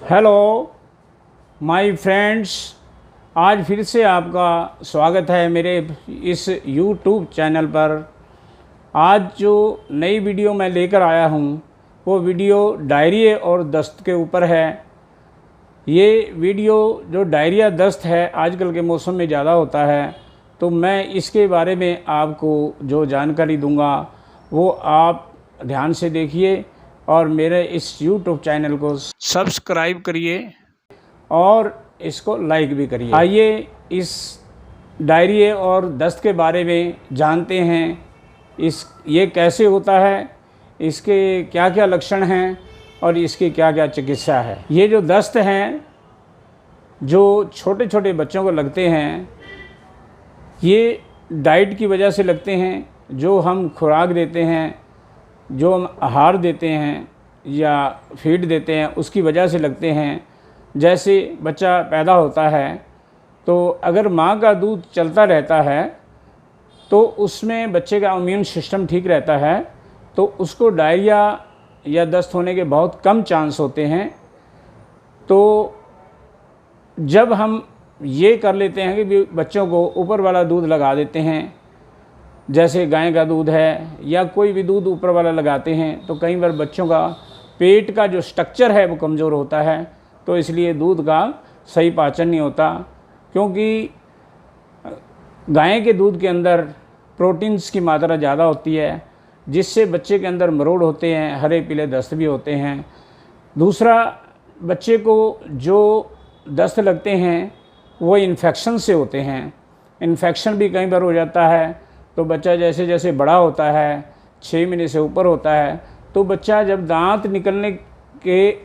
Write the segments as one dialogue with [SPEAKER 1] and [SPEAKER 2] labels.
[SPEAKER 1] Hello my friends, आज फिर से आपका स्वागत है मेरे इस यूट्यूब चैनल पर। आज जो नई वीडियो मैं लेकर आया हूँ वो वीडियो डायरिया और दस्त के ऊपर है। ये वीडियो जो डायरिया दस्त है आजकल के मौसम में ज़्यादा होता है, तो मैं इसके बारे में आपको जो जानकारी दूंगा वो आप ध्यान से देखिए और मेरे इस YouTube चैनल को सब्सक्राइब करिए और इसको लाइक भी करिए। आइए इस डायरिया और दस्त के बारे में जानते हैं। ये कैसे होता है, इसके क्या क्या लक्षण हैं और इसकी क्या क्या चिकित्सा है। ये जो दस्त हैं जो छोटे छोटे बच्चों को लगते हैं, ये डाइट की वजह से लगते हैं। जो हम खुराक देते हैं, जो हम आहार देते हैं या फीड देते हैं, उसकी वजह से लगते हैं। जैसे बच्चा पैदा होता है तो अगर माँ का दूध चलता रहता है तो उसमें बच्चे का इम्यून सिस्टम ठीक रहता है, तो उसको डायरिया या दस्त होने के बहुत कम चांस होते हैं। तो जब हम ये कर लेते हैं कि बच्चों को ऊपर वाला दूध लगा देते हैं, जैसे गाय का दूध है या कोई भी दूध ऊपर वाला लगाते हैं, तो कई बार बच्चों का पेट का जो स्ट्रक्चर है वो कमज़ोर होता है, तो इसलिए दूध का सही पाचन नहीं होता। क्योंकि गाय के दूध के अंदर प्रोटीन्स की मात्रा ज़्यादा होती है, जिससे बच्चे के अंदर मरोड़ होते हैं, हरे पीले दस्त भी होते हैं। दूसरा, बच्चे को जो दस्त लगते हैं वो इन्फेक्शन से होते हैं। इन्फेक्शन भी कई बार हो जाता है। तो बच्चा जैसे जैसे बड़ा होता है, 6 महीने से ऊपर होता है, तो बच्चा जब दांत निकलने के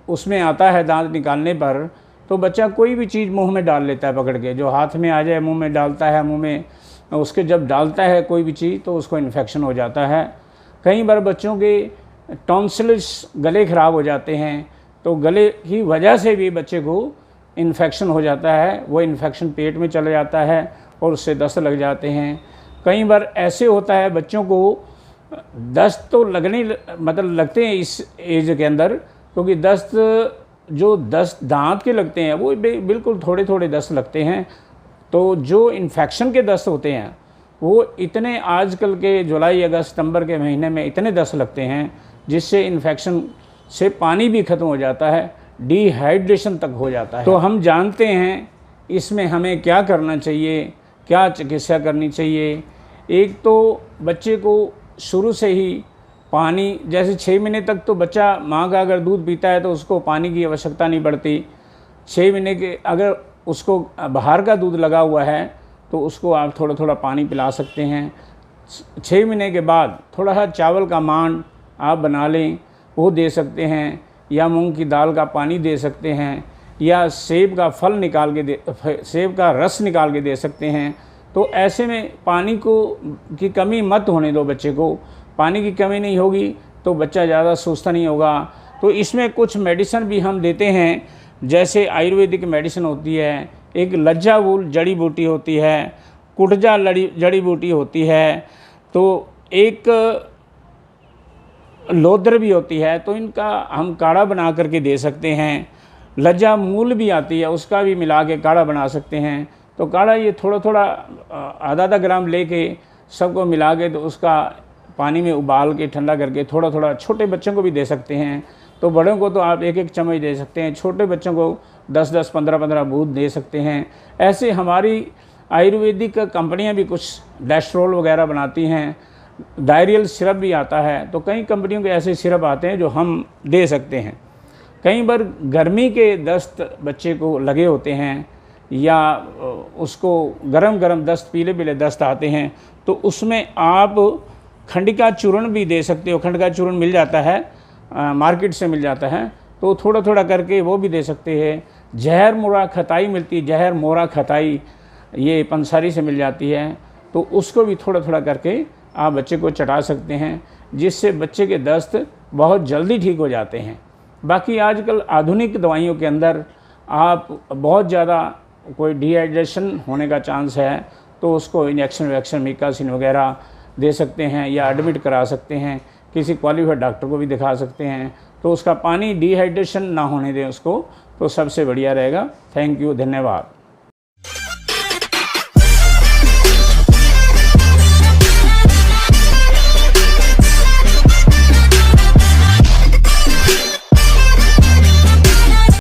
[SPEAKER 1] उसमें आता है, दांत निकालने पर, तो बच्चा कोई भी चीज़ मुंह में डाल लेता है पकड़ के। जो हाथ में आ जाए मुंह में डालता है, मुंह में उसके जब डालता है कोई भी चीज़ तो उसको इन्फेक्शन हो जाता है। कई बार बच्चों के टॉन्सिल्स, गले ख़राब हो जाते हैं, तो गले की वजह से भी बच्चे को इन्फेक्शन हो जाता है। वो इन्फेक्शन पेट में चला जाता है और उससे दस्त लग जाते हैं। कई बार ऐसे होता है बच्चों को दस्त तो लगते हैं इस एज के अंदर, क्योंकि दस्त दांत के लगते हैं वो बिल्कुल थोड़े थोड़े दस्त लगते हैं। तो जो इन्फेक्शन के दस्त होते हैं वो इतने, आजकल के जुलाई अगस्त सितंबर के महीने में इतने दस्त लगते हैं जिससे इन्फेक्शन से पानी भी ख़त्म हो जाता है, डिहाइड्रेशन तक हो जाता है। तो हम जानते हैं इसमें हमें क्या करना चाहिए, क्या चिकित्सा करनी चाहिए। एक तो बच्चे को शुरू से ही पानी, जैसे 6 महीने तक तो बच्चा माँ का अगर दूध पीता है तो उसको पानी की आवश्यकता नहीं पड़ती। 6 महीने के अगर उसको बाहर का दूध लगा हुआ है तो उसको आप थोड़ा थोड़ा पानी पिला सकते हैं। 6 महीने के बाद थोड़ा सा चावल का मांड आप बना लें, वो दे सकते हैं, या मूंग की दाल का पानी दे सकते हैं, या सेब का फल निकाल के सेब का रस निकाल के दे सकते हैं। तो ऐसे में पानी की कमी मत होने दो बच्चे को। पानी की कमी नहीं होगी तो बच्चा ज़्यादा सुस्त नहीं होगा। तो इसमें कुछ मेडिसिन भी हम देते हैं, जैसे आयुर्वेदिक मेडिसिन होती है, एक लज्जावूल जड़ी बूटी होती है, कुटजा जड़ी बूटी होती है, तो एक लोदर भी होती है। तो इनका हम काढ़ा बना करके दे सकते हैं। लज्जा मूल भी आती है, उसका भी मिला के काढ़ा बना सकते हैं। तो काढ़ा ये थोड़ा थोड़ा आधा ग्राम लेके सबको मिला के तो उसका पानी में उबाल के ठंडा करके थोड़ा थोड़ा छोटे बच्चों को भी दे सकते हैं। तो बड़ों को तो आप 1-1 चम्मच दे सकते हैं, छोटे बच्चों को 10-10, 15-15 बूंद दे सकते हैं। ऐसे हमारी आयुर्वेदिक कंपनियां भी कुछ डेस्ट्रोल वगैरह बनाती हैं। डायरियल सिरप भी आता है, तो कई कंपनियों के ऐसे सिरप आते हैं जो हम दे सकते हैं। कई बार गर्मी के दस्त बच्चे को लगे होते हैं या उसको गरम गरम दस्त, पीले पीले दस्त आते हैं, तो उसमें आप खंडिका चूर्ण भी दे सकते हो। खंड का चूर्ण मिल जाता है, मार्केट से मिल जाता है, तो थोड़ा थोड़ा करके वो भी दे सकते हैं। जहर मोरा खताई मिलती है, जहर मोरा खताई ये पंसारी से मिल जाती है, तो उसको भी थोड़ा थोड़ा करके आप बच्चे को चटा सकते हैं, जिससे बच्चे के दस्त बहुत जल्दी ठीक हो जाते हैं। बाकी आजकल आधुनिक दवाइयों के अंदर आप बहुत ज़्यादा कोई डिहाइड्रेशन होने का चांस है तो उसको इंजेक्शन वैक्शन मिकासिन वगैरह दे सकते हैं या एडमिट करा सकते हैं। किसी क्वालिफाइड डॉक्टर को भी दिखा सकते हैं। तो उसका पानी डिहाइड्रेशन ना होने दें उसको, तो सबसे बढ़िया रहेगा। थैंक यू, धन्यवाद।